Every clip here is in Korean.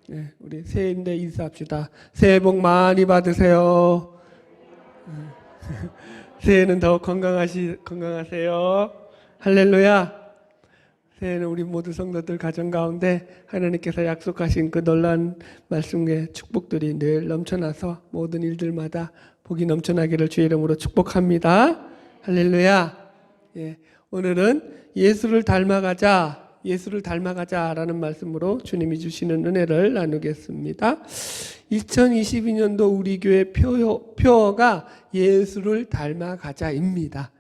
네, 우리 새해인데 인사합시다. 새해 복 많이 받으세요. 새해는 더 건강하세요. 할렐루야. 새해는 우리 모두 성도들 가정 가운데 하나님께서 약속하신 그 놀라운 말씀의 축복들이 늘 넘쳐나서 모든 일들마다 복이 넘쳐나기를 주의 이름으로 축복합니다. 할렐루야. 예, 오늘은 예수를 닮아가자라는 말씀으로 주님이 주시는 은혜를 나누겠습니다. 2022년도 우리 교회 표어가 예수를 닮아가자입니다.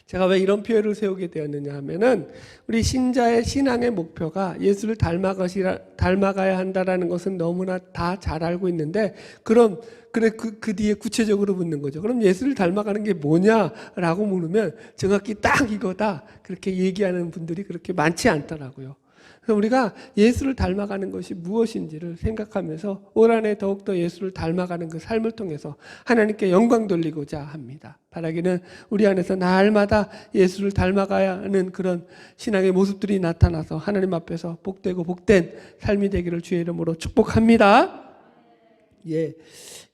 제가 왜 이런 표현을 세우게 되었느냐 하면은 우리 신자의 신앙의 목표가 예수를 닮아가야 한다라는 것은 너무나 다 잘 알고 있는데 그 뒤에 구체적으로 묻는 거죠. 그럼 예수를 닮아가는 게 뭐냐라고 물으면 정확히 딱 이거다 그렇게 얘기하는 분들이 그렇게 많지 않더라고요. 그래서 우리가 예수를 닮아가는 것이 무엇인지를 생각하면서 올 한해 더욱더 예수를 닮아가는 그 삶을 통해서 하나님께 영광 돌리고자 합니다. 바라기는 우리 안에서 날마다 예수를 닮아가야 하는 그런 신앙의 모습들이 나타나서 하나님 앞에서 복되고 복된 삶이 되기를 주의 이름으로 축복합니다. 예,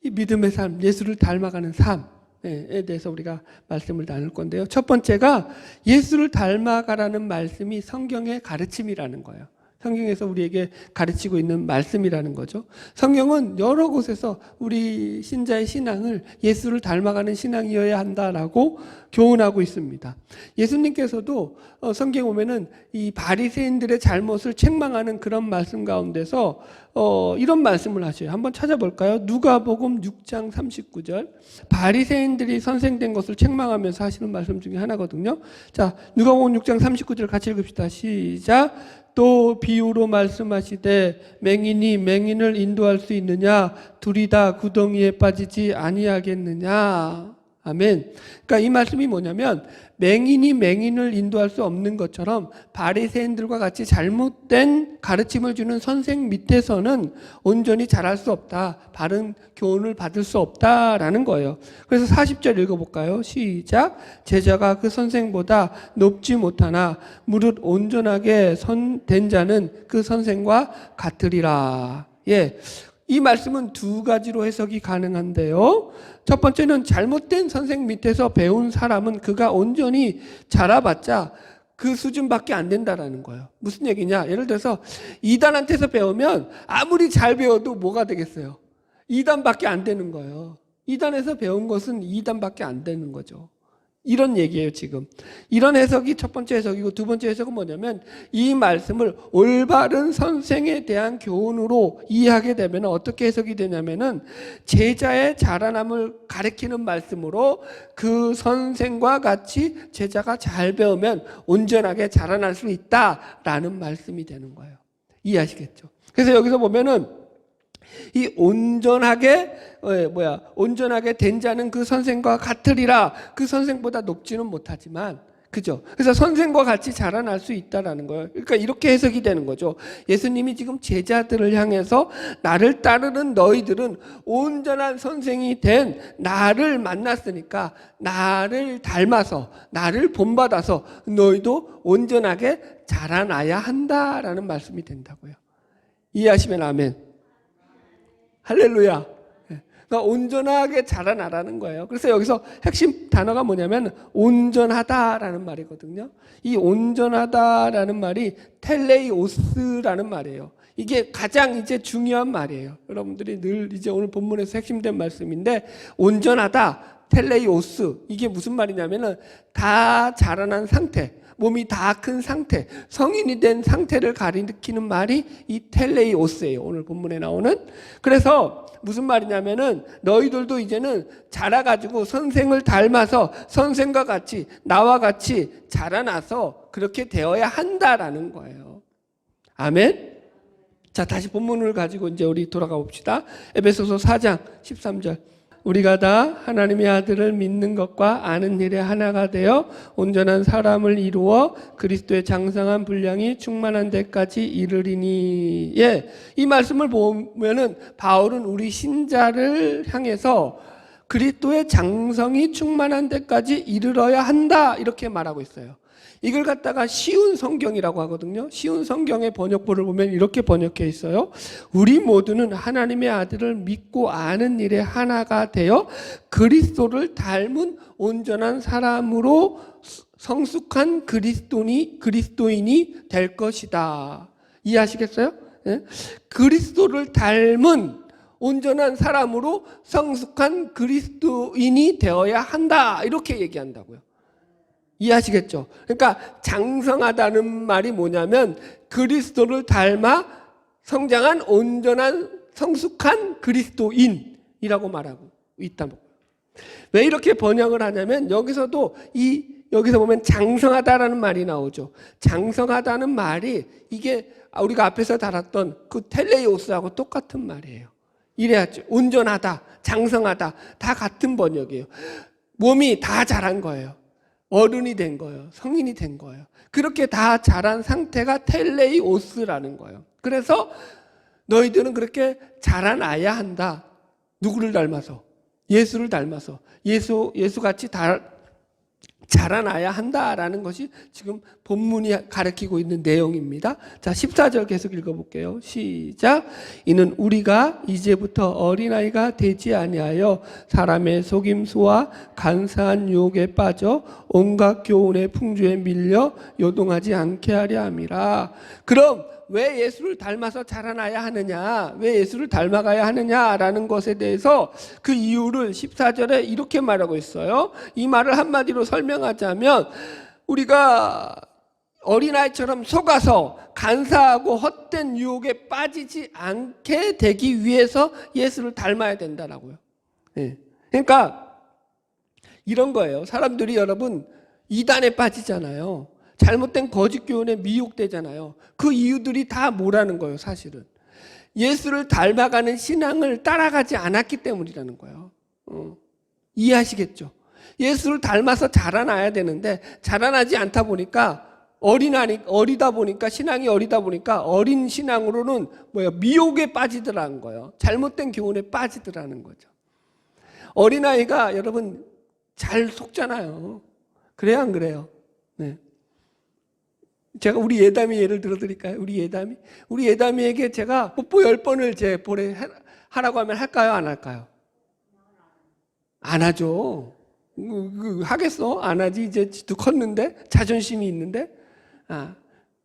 이 믿음의 삶, 예수를 닮아가는 삶에 대해서 우리가 말씀을 나눌 건데요. 첫 번째가 예수를 닮아가라는 말씀이 성경의 가르침이라는 거예요. 성경에서 우리에게 가르치고 있는 말씀이라는 거죠. 성경은 여러 곳에서 우리 신자의 신앙을 예수를 닮아가는 신앙이어야 한다라고 교훈하고 있습니다. 예수님께서도 성경에 보면은 이 바리새인들의 잘못을 책망하는 그런 말씀 가운데서 이런 말씀을 하셔요. 한번 찾아볼까요? 누가복음 6장 39절. 바리새인들이 선생된 것을 책망하면서 하시는 말씀 중에 하나거든요. 자, 누가복음 6장 39절 같이 읽읍시다. 시작. 또 비유로 말씀하시되 맹인이 맹인을 인도할 수 있느냐? 둘이 다 구덩이에 빠지지 아니하겠느냐? 아멘. 그러니까 이 말씀이 뭐냐면 맹인이 맹인을 인도할 수 없는 것처럼 바리새인들과 같이 잘못된 가르침을 주는 선생 밑에서는 온전히 잘할 수 없다. 바른 교훈을 받을 수 없다라는 거예요. 그래서 40절 읽어볼까요? 시작. 제자가 그 선생보다 높지 못하나 무릇 온전하게 된 자는 그 선생과 같으리라. 예. 이 말씀은 두 가지로 해석이 가능한데요. 첫 번째는 잘못된 선생 밑에서 배운 사람은 그가 온전히 자라봤자 그 수준밖에 안 된다라는 거예요. 무슨 얘기냐? 예를 들어서 2단한테서 배우면 아무리 잘 배워도 뭐가 되겠어요? 2단밖에 안 되는 거예요. 2단에서 배운 것은 2단밖에 안 되는 거죠. 이런 얘기예요, 지금. 이런 해석이 첫 번째 해석이고 두 번째 해석은 뭐냐면 이 말씀을 올바른 선생에 대한 교훈으로 이해하게 되면 어떻게 해석이 되냐면은 제자의 자라남을 가리키는 말씀으로 그 선생과 같이 제자가 잘 배우면 온전하게 자라날 수 있다라는 말씀이 되는 거예요. 이해하시겠죠? 그래서 여기서 보면은 이 온전하게 된 자는 그 선생과 같으리라. 그 선생보다 높지는 못하지만, 그죠? 그래서 선생과 같이 자라날 수 있다라는 거예요. 그러니까 이렇게 해석이 되는 거죠. 예수님이 지금 제자들을 향해서 나를 따르는 너희들은 온전한 선생이 된 나를 만났으니까 나를 닮아서 나를 본받아서 너희도 온전하게 자라나야 한다라는 말씀이 된다고요. 이해하시면 아멘. 할렐루야. 그러니까 온전하게 자라나라는 거예요. 그래서 여기서 핵심 단어가 뭐냐면 온전하다라는 말이거든요. 이 온전하다라는 말이 텔레이오스라는 말이에요. 이게 가장 이제 중요한 말이에요. 여러분들이 늘 이제 오늘 본문에서 핵심된 말씀인데 온전하다, 텔레이오스. 이게 무슨 말이냐면은 다 자라난 상태. 몸이 다 큰 상태, 성인이 된 상태를 가리키는 말이 이 텔레이오스예요. 오늘 본문에 나오는. 그래서 무슨 말이냐면은 너희들도 이제는 자라가지고 선생을 닮아서 선생과 같이 나와 같이 자라나서 그렇게 되어야 한다라는 거예요. 아멘. 자, 다시 본문을 가지고 이제 우리 돌아가 봅시다. 에베소서 4장 13절. 우리가 다 하나님의 아들을 믿는 것과 아는 일에 하나가 되어 온전한 사람을 이루어 그리스도의 장성한 분량이 충만한 데까지 이르리니. 예, 이 말씀을 보면은 바울은 우리 신자를 향해서 그리스도의 장성이 충만한 데까지 이르러야 한다 이렇게 말하고 있어요. 이걸 갖다가 쉬운 성경이라고 하거든요. 쉬운 성경의 번역본을 보면 이렇게 번역해 있어요. 우리 모두는 하나님의 아들을 믿고 아는 일에 하나가 되어 그리스도를 닮은 온전한 사람으로 성숙한 그리스도인이 될 것이다. 이해하시겠어요? 예? 그리스도를 닮은 온전한 사람으로 성숙한 그리스도인이 되어야 한다. 이렇게 얘기한다고요. 이해하시겠죠? 그러니까 장성하다는 말이 뭐냐면 그리스도를 닮아 성장한 온전한 성숙한 그리스도인이라고 말하고 있다. 왜 이렇게 번역을 하냐면 여기서 보면 장성하다라는 말이 나오죠. 장성하다는 말이 이게 우리가 앞에서 다뤘던 그 텔레이오스하고 똑같은 말이에요. 이래야죠. 온전하다, 장성하다 다 같은 번역이에요. 몸이 다 자란 거예요. 어른이 된 거예요. 성인이 된 거예요. 그렇게 다 자란 상태가 텔레이오스라는 거예요. 그래서 너희들은 그렇게 자라나야 한다. 누구를 닮아서? 예수를 닮아서. 예수같이 자라나야 한다라는 것이 지금 본문이 가르치고 있는 내용입니다. 자, 14절 계속 읽어볼게요. 시작. 이는 우리가 이제부터 어린아이가 되지 아니하여 사람의 속임수와 간사한 유혹에 빠져 온갖 교훈의 풍조에 밀려 요동하지 않게 하려 함이라. 그럼 왜 예수를 닮아서 자라나야 하느냐, 왜 예수를 닮아가야 하느냐라는 것에 대해서 그 이유를 14절에 이렇게 말하고 있어요. 이 말을 한마디로 설명하자면 우리가 어린아이처럼 속아서 간사하고 헛된 유혹에 빠지지 않게 되기 위해서 예수를 닮아야 된다라고요. 네. 그러니까 이런 거예요. 사람들이 여러분 이단에 빠지잖아요. 잘못된 거짓 교훈에 미혹되잖아요. 그 이유들이 다 뭐라는 거예요, 사실은. 예수를 닮아가는 신앙을 따라가지 않았기 때문이라는 거예요. 이해하시겠죠? 예수를 닮아서 자라나야 되는데 자라나지 않다 보니까 어리다 보니까 신앙이 어리다 보니까 어린 신앙으로는 미혹에 빠지더라는 거예요. 잘못된 교훈에 빠지더라는 거죠. 어린아이가 여러분 잘 속잖아요. 그래요, 안 그래요? 네. 제가 우리 예담이 예를 들어드릴까요? 우리 예담이에게 제가 뽀뽀 10번을 제 볼에 하라고 하면 할까요? 안 할까요? 안 하죠. 하겠어? 안 하지. 이제 또 컸는데 자존심이 있는데.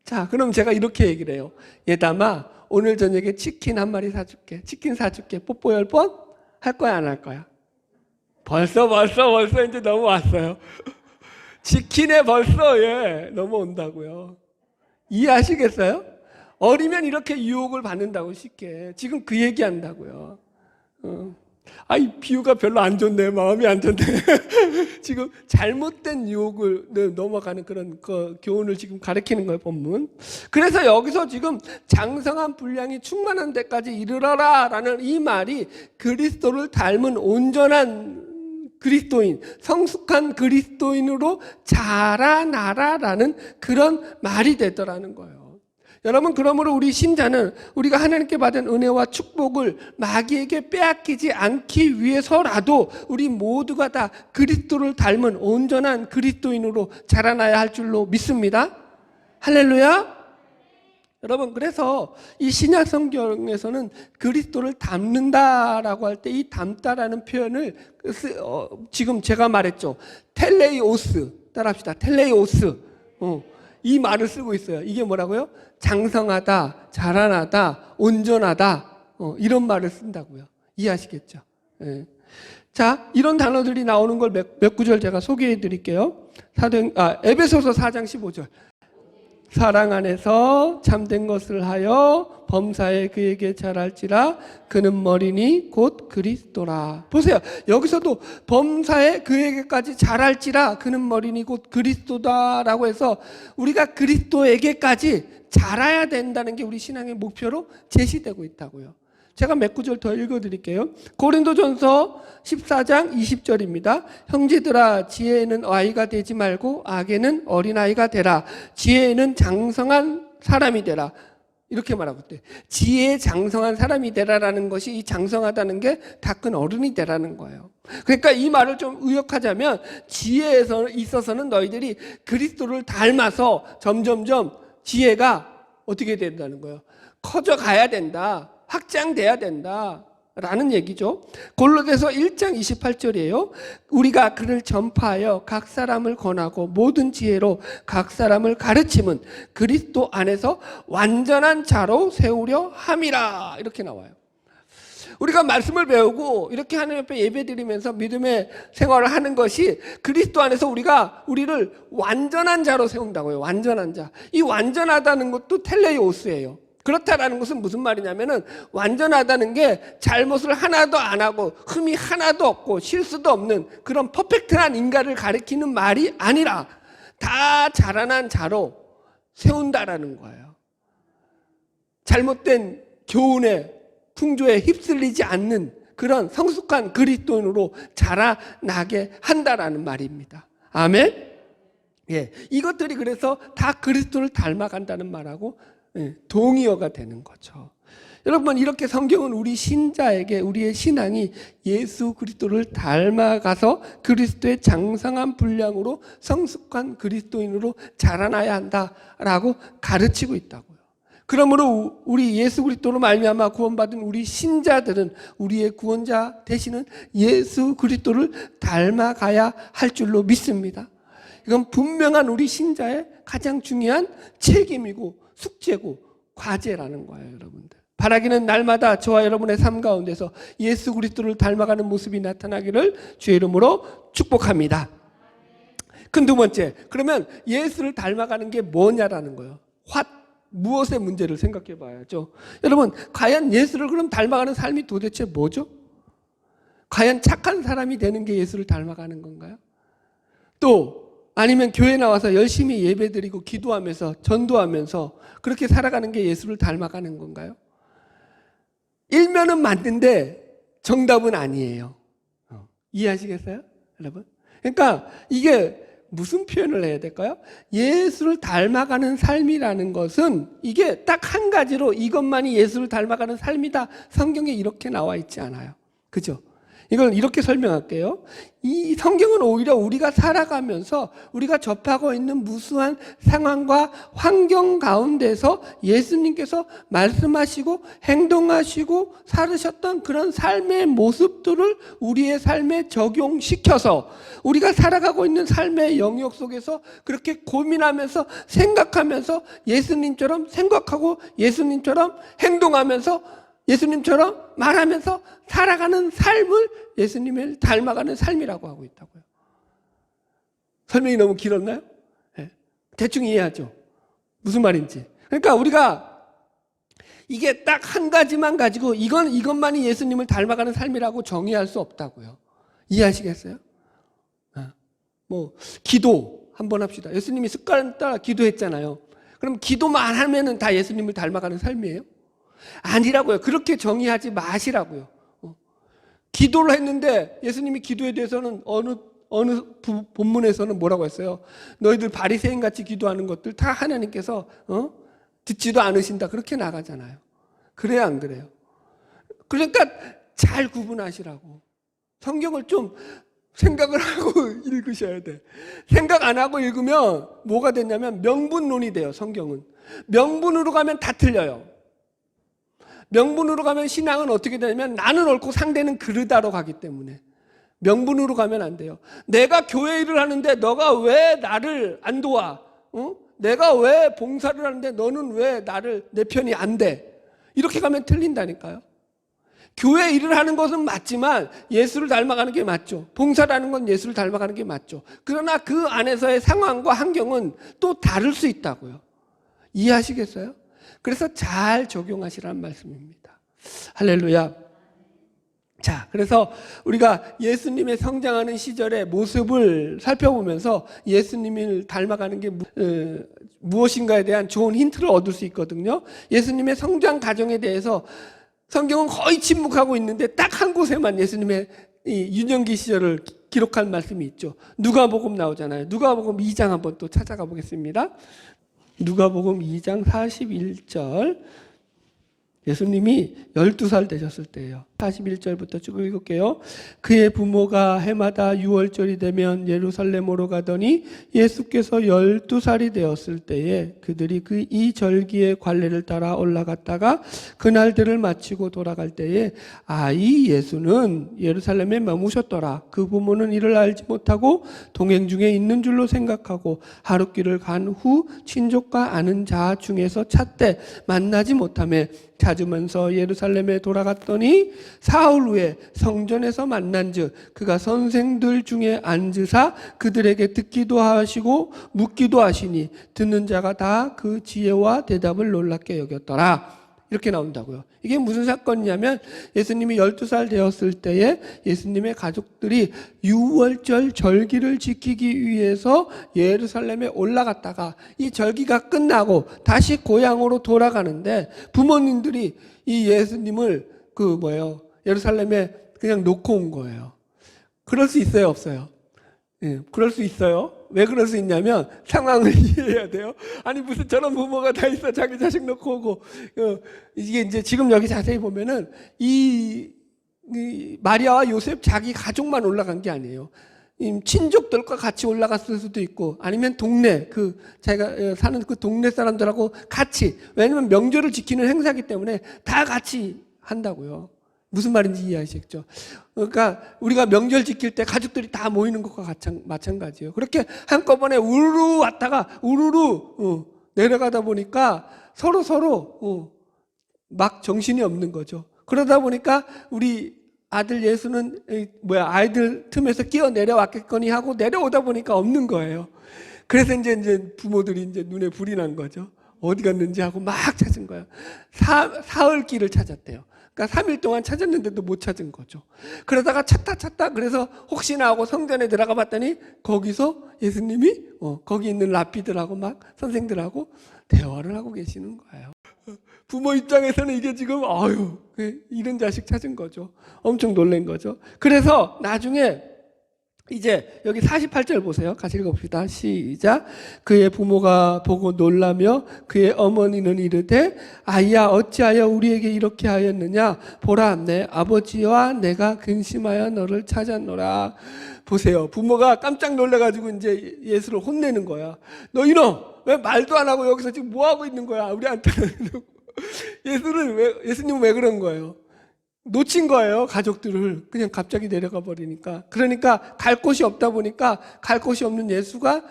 자, 그럼 제가 이렇게 얘기를 해요. 예담아, 오늘 저녁에 치킨 한 마리 사줄게. 치킨 사줄게. 뽀뽀 10번? 할 거야, 안 할 거야? 벌써 이제 넘어왔어요. 치킨에 벌써 넘어온다고요. 이해하시겠어요? 어리면 이렇게 유혹을 받는다고 쉽게. 지금 그 얘기한다고요. 이 비유가 별로 안 좋네. 마음이 안 좋네. 지금 잘못된 유혹을 넘어가는 그런 교훈을 지금 가르치는 거예요, 본문. 그래서 여기서 지금 장성한 분량이 충만한 데까지 이르러라라는 이 말이 그리스도를 닮은 온전한 그리스도인, 성숙한 그리스도인으로 자라나라라는 그런 말이 되더라는 거예요. 여러분, 그러므로 우리 신자는 우리가 하나님께 받은 은혜와 축복을 마귀에게 빼앗기지 않기 위해서라도 우리 모두가 다 그리스도를 닮은 온전한 그리스도인으로 자라나야 할 줄로 믿습니다. 할렐루야. 여러분, 그래서 이 신약 성경에서는 그리스도를 닮는다라고 할 때 이 닮다라는 표현을 지금 제가 말했죠. 텔레이오스, 따라합시다. 텔레이오스. 이 말을 쓰고 있어요. 이게 뭐라고요? 장성하다, 자라나다, 온전하다, 이런 말을 쓴다고요. 이해하시겠죠? 네. 자, 이런 단어들이 나오는 걸 몇 구절 제가 소개해 드릴게요. 에베소서 4장 15절. 사랑 안에서 참된 것을 하여 범사에 그에게 잘할지라 그는 머리니 곧 그리스도라. 보세요. 여기서도 범사에 그에게까지 잘할지라 그는 머리니 곧 그리스도다라고 해서 우리가 그리스도에게까지 자라야 된다는 게 우리 신앙의 목표로 제시되고 있다고요. 제가 몇 구절 더 읽어드릴게요. 고린도전서 14장 20절입니다. 형제들아, 지혜에는 아이가 되지 말고 악에는 어린아이가 되라. 지혜에는 장성한 사람이 되라. 이렇게 말하고 있대. 지혜에 장성한 사람이 되라라는 것이, 이 장성하다는 게 다 큰 어른이 되라는 거예요. 그러니까 이 말을 좀 의역하자면, 지혜에 있어서는 너희들이 그리스도를 닮아서 점점점 지혜가 어떻게 된다는 거예요? 커져가야 된다, 확장돼야 된다 라는 얘기죠. 골로새서 1장 28절이에요. 우리가 그를 전파하여 각 사람을 권하고 모든 지혜로 각 사람을 가르침은 그리스도 안에서 완전한 자로 세우려 함이라, 이렇게 나와요. 우리가 말씀을 배우고 이렇게 하나님 앞에 예배드리면서 믿음의 생활을 하는 것이 그리스도 안에서 우리를 완전한 자로 세운다고요. 완전한 자. 이 완전하다는 것도 텔레오스예요. 그렇다라는 것은 무슨 말이냐면은, 완전하다는 게 잘못을 하나도 안 하고 흠이 하나도 없고 실수도 없는 그런 퍼펙트한 인간을 가리키는 말이 아니라 다 자라난 자로 세운다라는 거예요. 잘못된 교훈에 풍조에 휩쓸리지 않는 그런 성숙한 그리스도인으로 자라나게 한다라는 말입니다. 아멘. 예, 이것들이 그래서 다 그리스도를 닮아간다는 말하고 동의어가 되는 거죠. 여러분, 이렇게 성경은 우리 신자에게 우리의 신앙이 예수 그리스도를 닮아가서 그리스도의 장성한 분량으로 성숙한 그리스도인으로 자라나야 한다라고 가르치고 있다고요. 그러므로 우리 예수 그리스도로 말미암아 구원받은 우리 신자들은 우리의 구원자 되시는 예수 그리스도를 닮아가야 할 줄로 믿습니다. 이건 분명한 우리 신자의 가장 중요한 책임이고 숙제고 과제라는 거예요, 여러분들. 바라기는 날마다 저와 여러분의 삶 가운데서 예수 그리스도를 닮아가는 모습이 나타나기를 주의 이름으로 축복합니다. 큰 두 번째, 그러면 예수를 닮아가는 게 뭐냐라는 거예요. 무엇의 문제를 생각해 봐야죠. 여러분, 과연 예수를 그럼 닮아가는 삶이 도대체 뭐죠? 과연 착한 사람이 되는 게 예수를 닮아가는 건가요? 또 아니면 교회 나와서 열심히 예배드리고 기도하면서 전도하면서 그렇게 살아가는 게 예수를 닮아가는 건가요? 일면은 맞는데 정답은 아니에요. 이해하시겠어요, 여러분? 그러니까 이게 무슨 표현을 해야 될까요? 예수를 닮아가는 삶이라는 것은 이게 딱 한 가지로 이것만이 예수를 닮아가는 삶이다, 성경에 이렇게 나와 있지 않아요. 그죠? 이걸 이렇게 설명할게요. 이 성경은 오히려 우리가 살아가면서 우리가 접하고 있는 무수한 상황과 환경 가운데서 예수님께서 말씀하시고 행동하시고 살으셨던 그런 삶의 모습들을 우리의 삶에 적용시켜서 우리가 살아가고 있는 삶의 영역 속에서 그렇게 고민하면서 생각하면서 예수님처럼 생각하고 예수님처럼 행동하면서 예수님처럼 말하면서 살아가는 삶을 예수님을 닮아가는 삶이라고 하고 있다고요. 설명이 너무 길었나요? 네. 대충 이해하죠? 무슨 말인지. 그러니까 우리가 이게 딱 한 가지만 가지고 이것만이 예수님을 닮아가는 삶이라고 정의할 수 없다고요. 이해하시겠어요? 기도 한번 합시다. 예수님이 습관 따라 기도했잖아요. 그럼 기도만 하면은 다 예수님을 닮아가는 삶이에요? 아니라고요. 그렇게 정의하지 마시라고요. 기도를 했는데 예수님이 기도에 대해서는 어느 본문에서는 뭐라고 했어요? 너희들 바리새인 같이 기도하는 것들 다 하나님께서 듣지도 않으신다, 그렇게 나가잖아요. 그래요, 안 그래요? 그러니까 잘 구분하시라고. 성경을 좀 생각을 하고 읽으셔야 돼. 생각 안 하고 읽으면 뭐가 되냐면 명분론이 돼요. 성경은 명분으로 가면 다 틀려요. 명분으로 가면 신앙은 어떻게 되냐면 나는 옳고 상대는 그르다로 가기 때문에 명분으로 가면 안 돼요. 내가 교회 일을 하는데 너가 왜 나를 안 도와? 내가 왜 봉사를 하는데 너는 왜 내 편이 안 돼? 이렇게 가면 틀린다니까요. 교회 일을 하는 것은 맞지만 예수를 닮아가는 게 맞죠. 봉사라는 건 예수를 닮아가는 게 맞죠. 그러나 그 안에서의 상황과 환경은 또 다를 수 있다고요. 이해하시겠어요? 그래서 잘 적용하시라는 말씀입니다. 할렐루야. 자, 그래서 우리가 예수님의 성장하는 시절의 모습을 살펴보면서 예수님을 닮아가는 게 무엇인가에 대한 좋은 힌트를 얻을 수 있거든요. 예수님의 성장 과정에 대해서 성경은 거의 침묵하고 있는데 딱 한 곳에만 예수님의 이 유년기 시절을 기록한 말씀이 있죠. 누가복음 나오잖아요. 누가복음 2장 한번 또 찾아가 보겠습니다. 누가복음 2장 41절. 예수님이 12살 되셨을 때예요. 41절부터 쭉 읽을게요. 그의 부모가 해마다 6월절이 되면 예루살렘으로 가더니 예수께서 12살이 되었을 때에 그들이 이 절기의 관례를 따라 올라갔다가 그날들을 마치고 돌아갈 때에 이 예수는 예루살렘에 머무셨더라. 그 부모는 이를 알지 못하고 동행 중에 있는 줄로 생각하고 하룻길을 간 후 친족과 아는 자 중에서 찾되 만나지 못하며 찾으면서 예루살렘에 돌아갔더니 사흘 후에 성전에서 만난즉 그가 선생들 중에 앉으사 그들에게 듣기도 하시고 묻기도 하시니 듣는 자가 다 그 지혜와 대답을 놀랍게 여겼더라. 이렇게 나온다고요. 이게 무슨 사건이냐면 예수님이 12살 되었을 때에 예수님의 가족들이 유월절 절기를 지키기 위해서 예루살렘에 올라갔다가 이 절기가 끝나고 다시 고향으로 돌아가는데 부모님들이 이 예수님을 예루살렘에 그냥 놓고 온 거예요. 그럴 수 있어요, 없어요? 예, 그럴 수 있어요. 왜 그럴 수 있냐면 상황을 이해해야 돼요. 아니 무슨 저런 부모가 다 있어, 자기 자식 놓고 오고. 이게 이제 지금 여기 자세히 보면은 이 마리아와 요셉 자기 가족만 올라간 게 아니에요. 친족들과 같이 올라갔을 수도 있고 아니면 동네 자기가 사는 그 동네 사람들하고 같이, 왜냐면 명절을 지키는 행사이기 때문에 다 같이 한다고요. 무슨 말인지 이해하시겠죠? 그러니까 우리가 명절 지킬 때 가족들이 다 모이는 것과 마찬가지예요. 그렇게 한꺼번에 우르르 왔다가 우르르 내려가다 보니까 서로 막 정신이 없는 거죠. 그러다 보니까 우리 아들 예수는 아이들 틈에서 끼어 내려왔겠거니 하고 내려오다 보니까 없는 거예요. 그래서 이제 부모들이 이제 눈에 불이 난 거죠. 어디 갔는지 하고 막 찾은 거예요. 사흘 길을 찾았대요. 그러니까 3일 동안 찾았는데도 못 찾은 거죠. 그러다가 찾다 그래서 혹시나 하고 성전에 들어가 봤더니 거기서 예수님이 거기 있는 랍비들하고 막 선생들하고 대화를 하고 계시는 거예요. 부모 입장에서는 이게 지금 이런 자식 찾은 거죠. 엄청 놀란 거죠. 그래서 나중에 이제 여기 48절 보세요. 같이 읽어봅시다. 시작. 그의 부모가 보고 놀라며 그의 어머니는 이르되 아이야 어찌하여 우리에게 이렇게 하였느냐. 보라 내 아버지와 내가 근심하여 너를 찾았노라. 보세요. 부모가 깜짝 놀라가지고 이제 예수를 혼내는 거야. 너 이놈 왜 말도 안 하고 여기서 지금 뭐 하고 있는 거야. 우리한테는. 예수님은 왜 그런 거예요? 놓친 거예요. 가족들을 그냥 갑자기 내려가 버리니까. 그러니까 갈 곳이 없다 보니까 갈 곳이 없는 예수가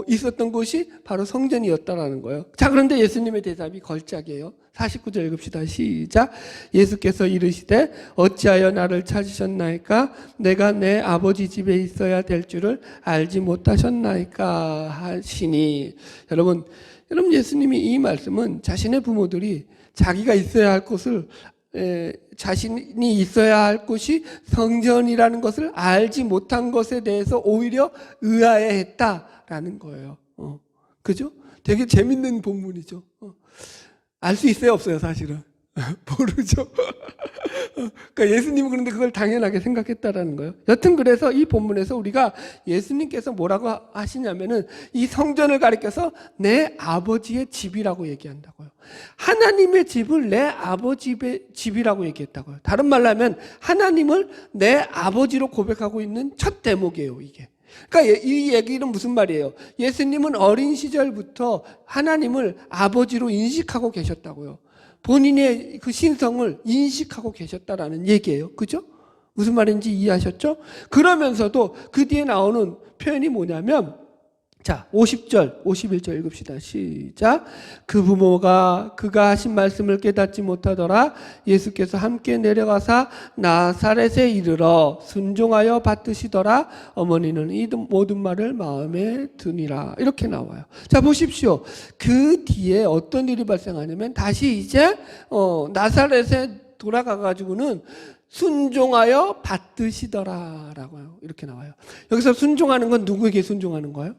있었던 곳이 바로 성전이었다라는 거예요. 자, 그런데 예수님의 대답이 걸작이에요. 49절 읽읍시다. 시작. 예수께서 이르시되 어찌하여 나를 찾으셨나이까? 내가 내 아버지 집에 있어야 될 줄을 알지 못하셨나이까 하시니. 여러분 예수님이 이 말씀은 자신의 부모들이 자기가 있어야 할 곳을 자신이 있어야 할 곳이 성전이라는 것을 알지 못한 것에 대해서 오히려 의아해했다라는 거예요. 그죠? 되게 재밌는 본문이죠. 알 수 있어요, 없어요, 사실은? 모르죠. 그러니까 예수님은 그런데 그걸 당연하게 생각했다라는 거예요. 여튼 그래서 이 본문에서 우리가 예수님께서 뭐라고 하시냐면은 이 성전을 가리켜서 내 아버지의 집이라고 얘기한다고요. 하나님의 집을 내 아버지의 집이라고 얘기했다고요. 다른 말로 하면 하나님을 내 아버지로 고백하고 있는 첫 대목이에요, 이게. 그러니까 이 얘기는 무슨 말이에요? 예수님은 어린 시절부터 하나님을 아버지로 인식하고 계셨다고요. 본인의 그 신성을 인식하고 계셨다라는 얘기예요. 그죠? 무슨 말인지 이해하셨죠? 그러면서도 그 뒤에 나오는 표현이 뭐냐면, 자, 50절, 51절 읽읍시다. 시작. 그 부모가 그가 하신 말씀을 깨닫지 못하더라. 예수께서 함께 내려가사 나사렛에 이르러 순종하여 받드시더라. 어머니는 이 모든 말을 마음에 드니라. 이렇게 나와요. 자, 보십시오. 그 뒤에 어떤 일이 발생하냐면 다시 이제 나사렛에 돌아가가지고는 순종하여 받드시더라라고요. 이렇게 나와요. 여기서 순종하는 건 누구에게 순종하는 거예요?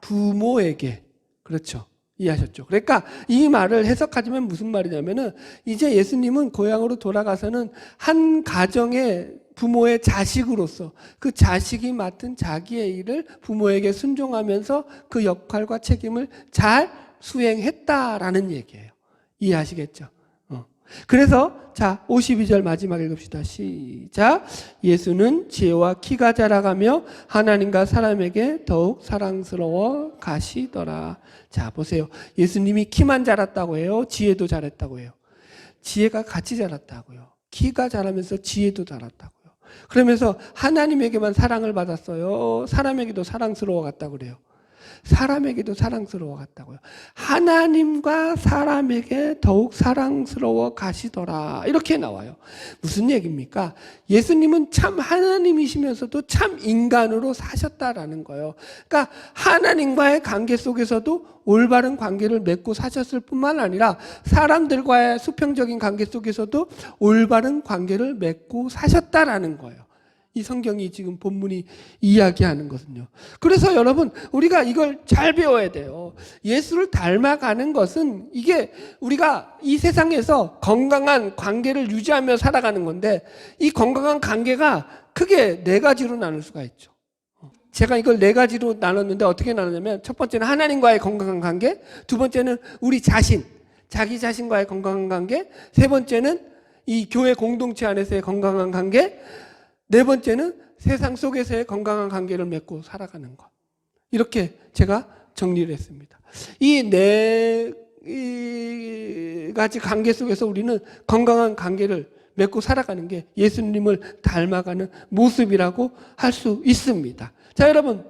부모에게. 그렇죠. 이해하셨죠? 그러니까 이 말을 해석하자면 무슨 말이냐면은 이제 예수님은 고향으로 돌아가서는 한 가정의 부모의 자식으로서 그 자식이 맡은 자기의 일을 부모에게 순종하면서 그 역할과 책임을 잘 수행했다라는 얘기예요. 이해하시겠죠? 그래서 자 52절 마지막 읽읍시다. 시작. 예수는 지혜와 키가 자라가며 하나님과 사람에게 더욱 사랑스러워 가시더라. 자 보세요. 예수님이 키만 자랐다고 해요? 지혜도 자랐다고 해요? 지혜가 같이 자랐다고요. 키가 자라면서 지혜도 자랐다고요. 그러면서 하나님에게만 사랑을 받았어요? 사람에게도 사랑스러워 갔다고 그래요? 사람에게도 사랑스러워 갔다고요. 하나님과 사람에게 더욱 사랑스러워 가시더라. 이렇게 나와요. 무슨 얘기입니까? 예수님은 참 하나님이시면서도 참 인간으로 사셨다라는 거예요. 그러니까 하나님과의 관계 속에서도 올바른 관계를 맺고 사셨을 뿐만 아니라 사람들과의 수평적인 관계 속에서도 올바른 관계를 맺고 사셨다라는 거예요. 이 성경이 지금 본문이 이야기하는 것은요. 그래서 여러분 우리가 이걸 잘 배워야 돼요. 예수를 닮아가는 것은 이게 우리가 이 세상에서 건강한 관계를 유지하며 살아가는 건데 이 건강한 관계가 크게 네 가지로 나눌 수가 있죠. 제가 이걸 네 가지로 나눴는데 어떻게 나누냐면 첫 번째는 하나님과의 건강한 관계, 두 번째는 우리 자신, 자기 자신과의 건강한 관계, 세 번째는 이 교회 공동체 안에서의 건강한 관계, 네 번째는 세상 속에서의 건강한 관계를 맺고 살아가는 것. 이렇게 제가 정리를 했습니다. 이 네 가지 관계 속에서 우리는 건강한 관계를 맺고 살아가는 게 예수님을 닮아가는 모습이라고 할 수 있습니다. 자, 여러분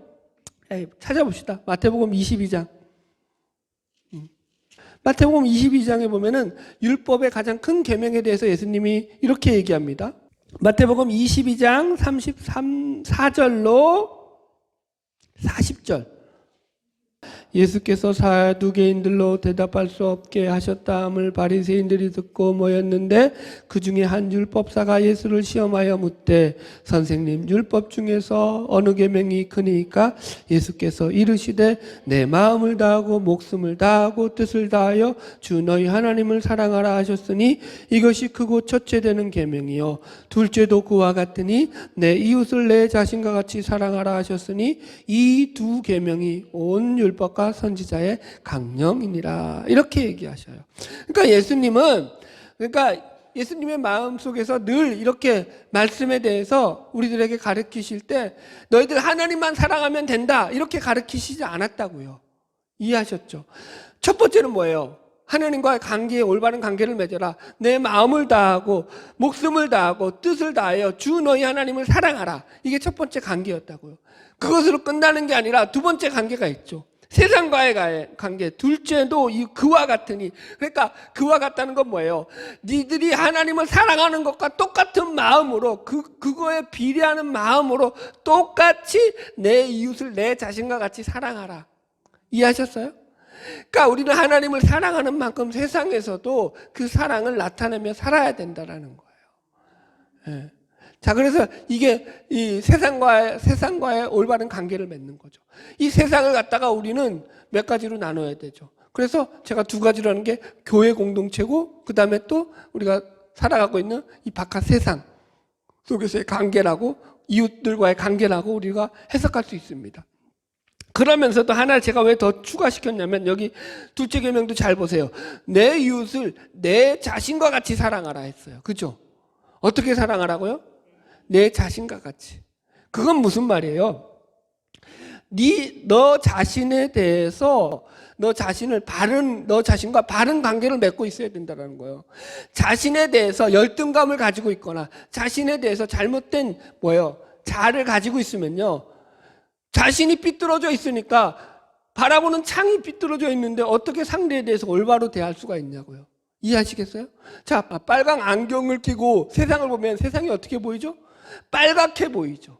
찾아봅시다. 마태복음 22장. 마태복음 22장에 보면은 율법의 가장 큰 계명에 대해서 예수님이 이렇게 얘기합니다. 마태복음 22장 34절로 40절. 예수께서 사두개인들로 대답할 수 없게 하셨다함을 바리새인들이 듣고 모였는데 그 중에 한 율법사가 예수를 시험하여 묻되 선생님 율법 중에서 어느 계명이 크니까? 예수께서 이르시되 내 마음을 다하고 목숨을 다하고 뜻을 다하여 주 너희 하나님을 사랑하라 하셨으니 이것이 크고 첫째 되는 계명이요 둘째도 그와 같으니 내 이웃을 내 자신과 같이 사랑하라 하셨으니 이 두 계명이 온 율법과 선지자의 강령이니라. 이렇게 얘기하셔요. 그러니까 예수님의 마음속에서 늘 이렇게 말씀에 대해서 우리들에게 가르치실 때 너희들 하나님만 사랑하면 된다 이렇게 가르치시지 않았다고요. 이해하셨죠? 첫 번째는 뭐예요? 하나님과의 관계에 올바른 관계를 맺어라. 내 마음을 다하고 목숨을 다하고 뜻을 다하여 주 너희 하나님을 사랑하라. 이게 첫 번째 관계였다고요. 그것으로 끝나는 게 아니라 두 번째 관계가 있죠. 세상과의 관계. 둘째도 그와 같으니. 그러니까 그와 같다는 건 뭐예요? 니들이 하나님을 사랑하는 것과 똑같은 마음으로 그거에 비례하는 마음으로 똑같이 내 이웃을 내 자신과 같이 사랑하라. 이해하셨어요? 그러니까 우리는 하나님을 사랑하는 만큼 세상에서도 그 사랑을 나타내며 살아야 된다라는 거예요. 예. 자, 그래서 이게 이 세상과의 올바른 관계를 맺는 거죠. 이 세상을 갖다가 우리는 몇 가지로 나눠야 되죠. 그래서 제가 두 가지로 하는 게 교회 공동체고, 그 다음에 또 우리가 살아가고 있는 이 바깥 세상 속에서의 관계라고, 이웃들과의 관계라고 우리가 해석할 수 있습니다. 그러면서도 하나 제가 왜 더 추가시켰냐면 여기 둘째 계명도 잘 보세요. 내 이웃을 내 자신과 같이 사랑하라 했어요. 그죠? 어떻게 사랑하라고요? 내 자신과 같이. 그건 무슨 말이에요? 너 자신에 대해서 너 자신과 바른 관계를 맺고 있어야 된다는 거예요. 자신에 대해서 열등감을 가지고 있거나 자신에 대해서 잘못된 자아를 가지고 있으면요. 자신이 삐뚤어져 있으니까 바라보는 창이 삐뚤어져 있는데 어떻게 상대에 대해서 올바로 대할 수가 있냐고요. 이해하시겠어요? 자, 빨강 안경을 끼고 세상을 보면 세상이 어떻게 보이죠? 빨갛게 보이죠.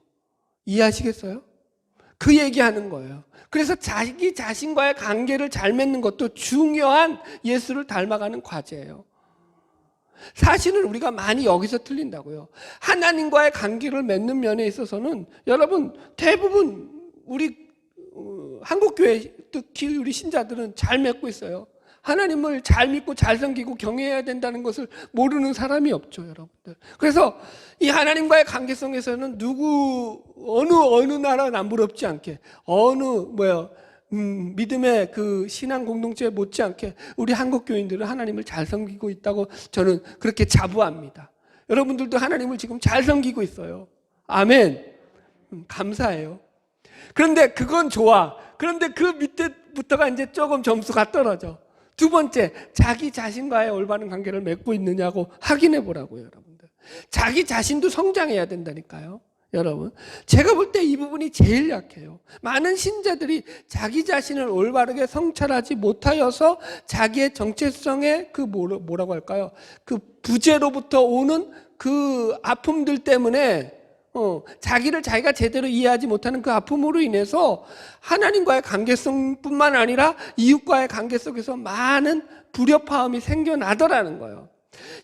이해하시겠어요? 그 얘기하는 거예요. 그래서 자기 자신과의 관계를 잘 맺는 것도 중요한 예수를 닮아가는 과제예요. 사실은 우리가 많이 여기서 틀린다고요. 하나님과의 관계를 맺는 면에 있어서는 여러분 대부분 우리 한국교회 특히 우리 신자들은 잘 맺고 있어요. 하나님을 잘 믿고 잘 섬기고 경외해야 된다는 것을 모르는 사람이 없죠, 여러분들. 그래서 이 하나님과의 관계성에서는 어느 나라 남부럽지 않게 믿음의 그 신앙 공동체 못지않게 우리 한국 교인들은 하나님을 잘 섬기고 있다고 저는 그렇게 자부합니다. 여러분들도 하나님을 지금 잘 섬기고 있어요. 아멘. 감사해요. 그런데 그건 좋아. 그런데 그 밑에부터가 이제 조금 점수가 떨어져. 두 번째, 자기 자신과의 올바른 관계를 맺고 있느냐고 확인해 보라고요, 여러분들. 자기 자신도 성장해야 된다니까요. 여러분, 제가 볼 때 이 부분이 제일 약해요. 많은 신자들이 자기 자신을 올바르게 성찰하지 못하여서 자기의 정체성의 그 뭐라고 할까요? 그 부재로부터 오는 그 아픔들 때문에 자기를 자기가 제대로 이해하지 못하는 그 아픔으로 인해서 하나님과의 관계성뿐만 아니라 이웃과의 관계 속에서 많은 불협화음이 생겨나더라는 거예요.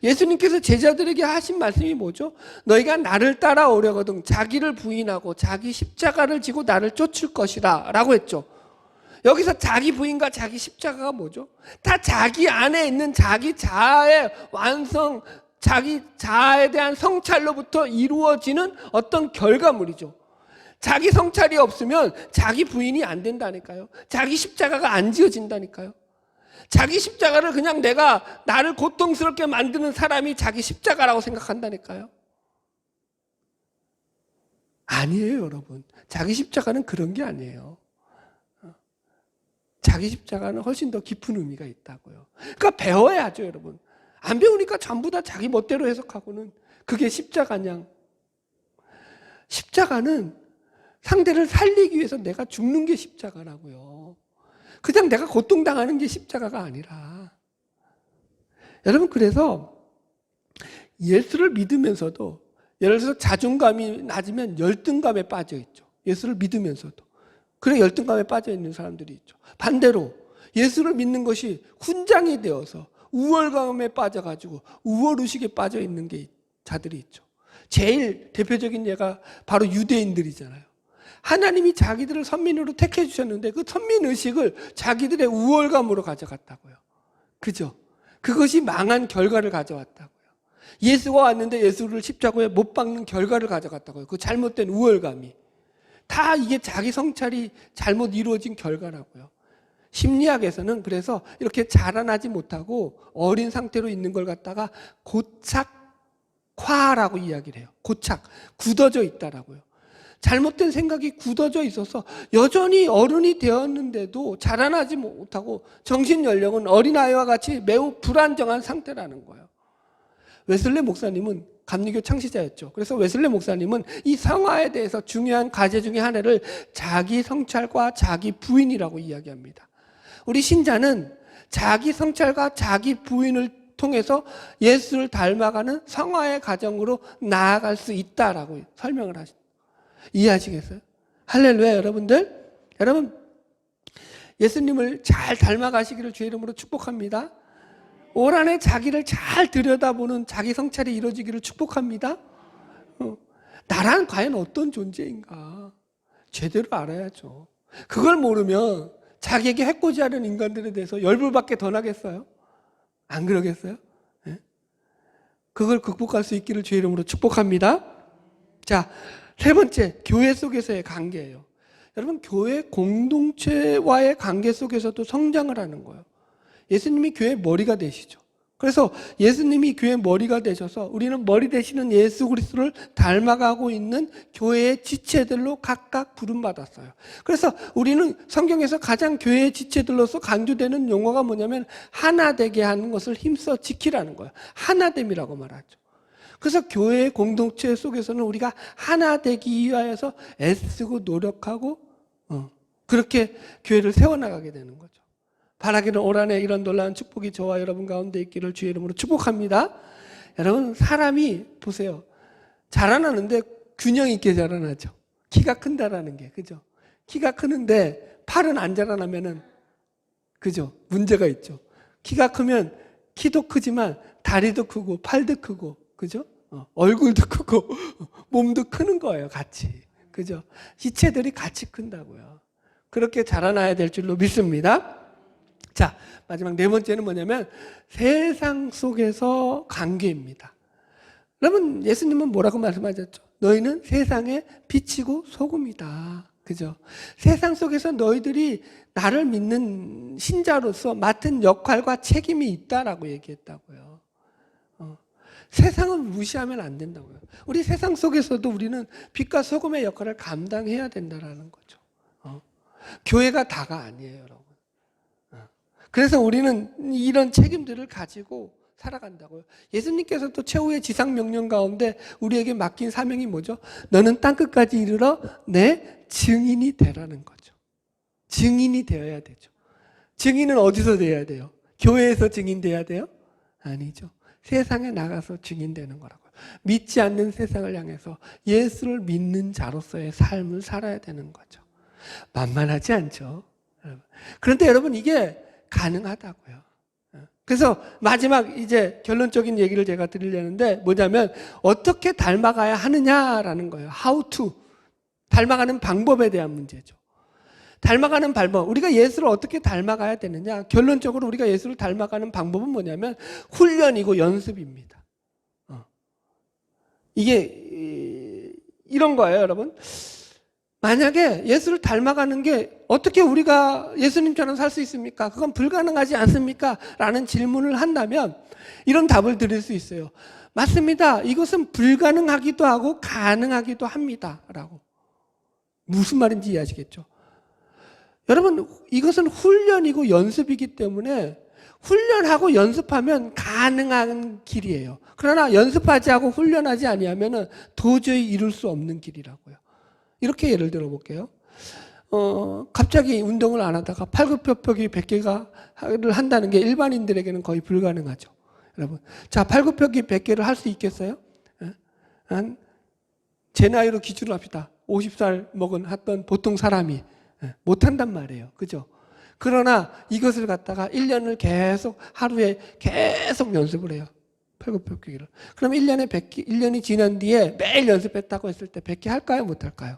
예수님께서 제자들에게 하신 말씀이 뭐죠? 너희가 나를 따라오려거든 자기를 부인하고 자기 십자가를 지고 나를 쫓을 것이라 라고 했죠. 여기서 자기 부인과 자기 십자가가 뭐죠? 다 자기 안에 있는 자기 자아의 완성, 자기 자아에 대한 성찰로부터 이루어지는 어떤 결과물이죠. 자기 성찰이 없으면 자기 부인이 안 된다니까요. 자기 십자가가 안 지어진다니까요. 자기 십자가를 그냥 내가 나를 고통스럽게 만드는 사람이 자기 십자가라고 생각한다니까요. 아니에요, 여러분. 자기 십자가는 그런 게 아니에요. 자기 십자가는 훨씬 더 깊은 의미가 있다고요. 그러니까 배워야죠, 여러분. 안 배우니까 전부 다 자기 멋대로 해석하고는 그게 십자가냐. 십자가는 상대를 살리기 위해서 내가 죽는 게 십자가라고요. 그냥 내가 고통당하는 게 십자가가 아니라. 여러분, 그래서 예수를 믿으면서도 예를 들어서 자존감이 낮으면 열등감에 빠져 있죠. 예수를 믿으면서도. 그래 열등감에 빠져 있는 사람들이 있죠. 반대로 예수를 믿는 것이 훈장이 되어서 우월감에 빠져가지고 우월의식에 빠져 있는 게 자들이 있죠. 제일 대표적인 예가 바로 유대인들이잖아요. 하나님이 자기들을 선민으로 택해 주셨는데 그 선민의식을 자기들의 우월감으로 가져갔다고요. 그죠? 그것이 망한 결과를 가져왔다고요. 예수가 왔는데 예수를 십자가에 못 박는 결과를 가져갔다고요. 그 잘못된 우월감이. 다 이게 자기 성찰이 잘못 이루어진 결과라고요. 심리학에서는 그래서 이렇게 자라나지 못하고 어린 상태로 있는 걸 갖다가 고착화라고 이야기를 해요. 고착, 굳어져 있다라고요. 잘못된 생각이 굳어져 있어서 여전히 어른이 되었는데도 자라나지 못하고 정신 연령은 어린아이와 같이 매우 불안정한 상태라는 거예요. 웨슬레 목사님은 감리교 창시자였죠. 그래서 웨슬레 목사님은 이 성화에 대해서 중요한 과제 중에 하나를 자기 성찰과 자기 부인이라고 이야기합니다. 우리 신자는 자기 성찰과 자기 부인을 통해서 예수를 닮아가는 성화의 과정으로 나아갈 수 있다라고 설명을 하십니다. 이해하시겠어요? 할렐루야, 여러분들. 여러분, 예수님을 잘 닮아가시기를 주의 이름으로 축복합니다. 올 한해 자기를 잘 들여다보는 자기 성찰이 이루어지기를 축복합니다. 나란 과연 어떤 존재인가 제대로 알아야죠. 그걸 모르면 자기에게 해코지하는 인간들에 대해서 열불밖에 더 나겠어요? 안 그러겠어요? 네? 그걸 극복할 수 있기를 주의 이름으로 축복합니다. 자, 세 번째, 교회 속에서의 관계예요. 여러분, 교회 공동체와의 관계 속에서도 성장을 하는 거예요. 예수님이 교회의 머리가 되시죠. 그래서 예수님이 교회의 머리가 되셔서 우리는 머리 되시는 예수 그리스도를 닮아가고 있는 교회의 지체들로 각각 부름받았어요. 그래서 우리는 성경에서 가장 교회의 지체들로서 강조되는 용어가 뭐냐면 하나 되게 하는 것을 힘써 지키라는 거예요. 하나됨이라고 말하죠. 그래서 교회의 공동체 속에서는 우리가 하나 되기 위하여서 애쓰고 노력하고 그렇게 교회를 세워나가게 되는 거죠. 바라기는 올 한해 이런 놀라운 축복이 저와 여러분 가운데 있기를 주의 이름으로 축복합니다. 여러분, 사람이 보세요. 자라나는데 균형 있게 자라나죠. 키가 큰다라는 게, 그죠? 키가 크는데 팔은 안 자라나면은, 그죠? 문제가 있죠. 키가 크면 키도 크지만 다리도 크고 팔도 크고, 그죠? 얼굴도 크고 몸도 크는 거예요, 같이. 그죠? 시체들이 같이 큰다고요. 그렇게 자라나야 될 줄로 믿습니다. 자, 마지막 네 번째는 뭐냐면 세상 속에서 관계입니다. 여러분, 예수님은 뭐라고 말씀하셨죠? 너희는 세상의 빛이고 소금이다. 그죠? 세상 속에서 너희들이 나를 믿는 신자로서 맡은 역할과 책임이 있다라고 얘기했다고요. 세상은 무시하면 안 된다고요. 우리 세상 속에서도 우리는 빛과 소금의 역할을 감당해야 된다라는 거죠. 교회가 다가 아니에요, 여러분. 그래서 우리는 이런 책임들을 가지고 살아간다고요. 예수님께서도 최후의 지상명령 가운데 우리에게 맡긴 사명이 뭐죠? 너는 땅끝까지 이르러 내 증인이 되라는 거죠. 증인이 되어야 되죠. 증인은 어디서 돼야 돼요? 교회에서 증인 돼야 돼요? 아니죠. 세상에 나가서 증인 되는 거라고요. 믿지 않는 세상을 향해서 예수를 믿는 자로서의 삶을 살아야 되는 거죠. 만만하지 않죠. 그런데 여러분 이게 가능하다고요. 그래서 마지막 이제 결론적인 얘기를 제가 드리려는데 뭐냐면 어떻게 닮아가야 하느냐라는 거예요. How to. 닮아가는 방법에 대한 문제죠. 닮아가는 방법. 우리가 예수를 어떻게 닮아가야 되느냐. 결론적으로 우리가 예수를 닮아가는 방법은 뭐냐면 훈련이고 연습입니다. 이게 이런 거예요, 여러분. 만약에 예수를 닮아가는 게 어떻게 우리가 예수님처럼 살 수 있습니까? 그건 불가능하지 않습니까? 라는 질문을 한다면 이런 답을 드릴 수 있어요. 맞습니다. 이것은 불가능하기도 하고 가능하기도 합니다. 라고. 무슨 말인지 이해하시겠죠? 여러분, 이것은 훈련이고 연습이기 때문에 훈련하고 연습하면 가능한 길이에요. 그러나 연습하지 않고 훈련하지 아니하면 도저히 이룰 수 없는 길이라고요. 이렇게 예를 들어 볼게요. 갑자기 운동을 안 하다가 팔굽혀펴기 100개를 한다는 게 일반인들에게는 거의 불가능하죠. 여러분, 자, 팔굽혀펴기 100개를 할 수 있겠어요? 제 나이로 기준으로 합시다. 50살 했던 보통 사람이 못한단 말이에요. 그죠? 그러나 이것을 갖다가 1년을 계속 하루에 계속 연습을 해요. 팔굽혀펴기를. 그럼 1년이 지난 뒤에 매일 연습했다고 했을 때 100개 할까요? 못 할까요?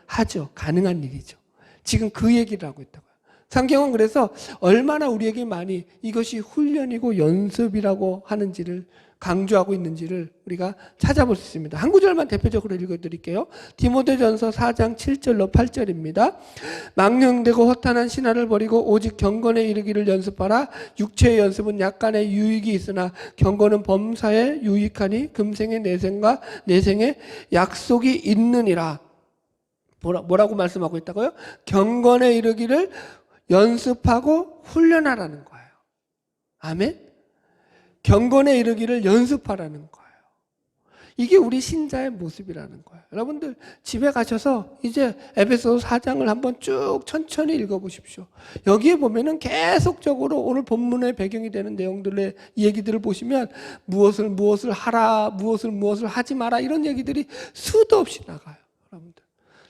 하죠. 가능한 일이죠. 지금 그 얘기를 하고 있다고요. 성경은 그래서 얼마나 우리에게 많이 이것이 훈련이고 연습이라고 하는지를 강조하고 있는지를 우리가 찾아볼 수 있습니다. 한 구절만 대표적으로 읽어드릴게요. 디모데전서 4장 7절로 8절입니다. 망령되고 허탄한 신화를 버리고 오직 경건에 이르기를 연습하라. 육체의 연습은 약간의 유익이 있으나 경건은 범사에 유익하니 금생의 내생과 내생의 약속이 있느니라. 뭐라고 말씀하고 있다고요? 경건에 이르기를 연습하고 훈련하라는 거예요. 아멘? 경건에 이르기를 연습하라는 거예요. 이게 우리 신자의 모습이라는 거예요. 여러분들 집에 가셔서 이제 에베소서 4장을 한번 쭉 천천히 읽어보십시오. 여기에 보면은 계속적으로 오늘 본문의 배경이 되는 내용들의 얘기들을 보시면 무엇을 하라, 무엇을 하지 마라 이런 얘기들이 수도 없이 나가요. 여러분들.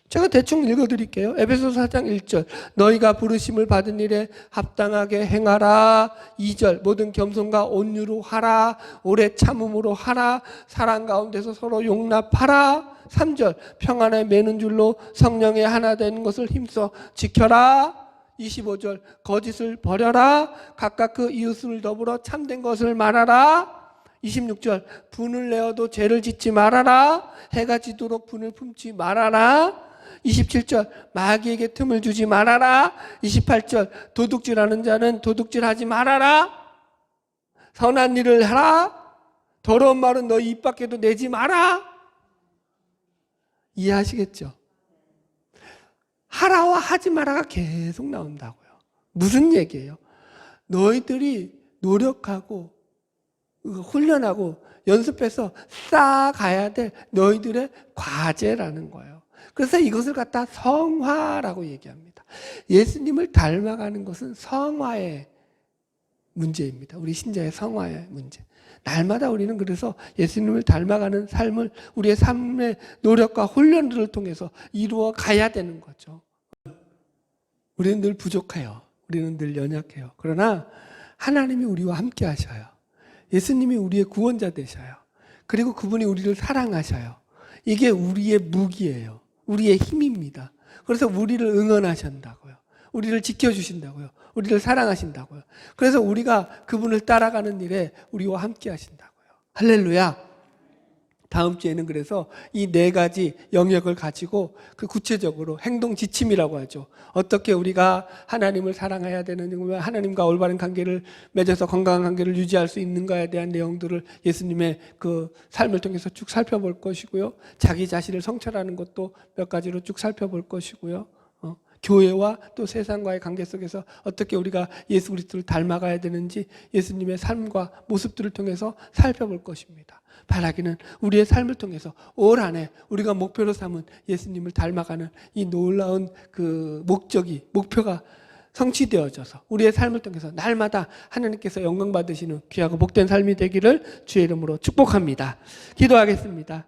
제가 대충 읽어드릴게요. 에베소서 4장 1절 너희가 부르심을 받은 일에 합당하게 행하라. 2절 모든 겸손과 온유로 하라. 오래 참음으로 하라. 사랑 가운데서 서로 용납하라. 3절 평안에 매는 줄로 성령의 하나 되는 것을 힘써 지켜라. 25절 거짓을 버려라. 각각 그 이웃을 더불어 참된 것을 말하라. 26절 분을 내어도 죄를 짓지 말아라. 해가 지도록 분을 품지 말아라. 27절 마귀에게 틈을 주지 말아라. 28절 도둑질하는 자는 도둑질하지 말아라. 선한 일을 하라. 더러운 말은 너희 입 밖에도 내지 마라. 이해하시겠죠? 하라와 하지 마라가 계속 나온다고요. 무슨 얘기예요? 너희들이 노력하고 훈련하고 연습해서 쌓아가야 될 너희들의 과제라는 거예요. 그래서 이것을 갖다 성화라고 얘기합니다. 예수님을 닮아가는 것은 성화의 문제입니다. 우리 신자의 성화의 문제. 날마다 우리는 그래서 예수님을 닮아가는 삶을 우리의 삶의 노력과 훈련들을 통해서 이루어 가야 되는 거죠. 우리는 늘 부족해요. 우리는 늘 연약해요. 그러나 하나님이 우리와 함께 하셔요. 예수님이 우리의 구원자 되셔요. 그리고 그분이 우리를 사랑하셔요. 이게 우리의 무기예요. 우리의 힘입니다. 그래서 우리를 응원하신다고요. 우리를 지켜주신다고요. 우리를 사랑하신다고요. 그래서 우리가 그분을 따라가는 일에 우리와 함께 하신다고요. 할렐루야. 다음 주에는 그래서 이 네 가지 영역을 가지고 그 구체적으로 행동 지침이라고 하죠. 어떻게 우리가 하나님을 사랑해야 되는지, 하나님과 올바른 관계를 맺어서 건강한 관계를 유지할 수 있는가에 대한 내용들을 예수님의 그 삶을 통해서 쭉 살펴볼 것이고요. 자기 자신을 성찰하는 것도 몇 가지로 쭉 살펴볼 것이고요. 교회와 또 세상과의 관계 속에서 어떻게 우리가 예수 그리스도를 닮아가야 되는지 예수님의 삶과 모습들을 통해서 살펴볼 것입니다. 바라기는 우리의 삶을 통해서 올 한 해 우리가 목표로 삼은 예수님을 닮아가는 이 놀라운 그 목표가 성취되어져서 우리의 삶을 통해서 날마다 하나님께서 영광 받으시는 귀하고 복된 삶이 되기를 주의 이름으로 축복합니다. 기도하겠습니다.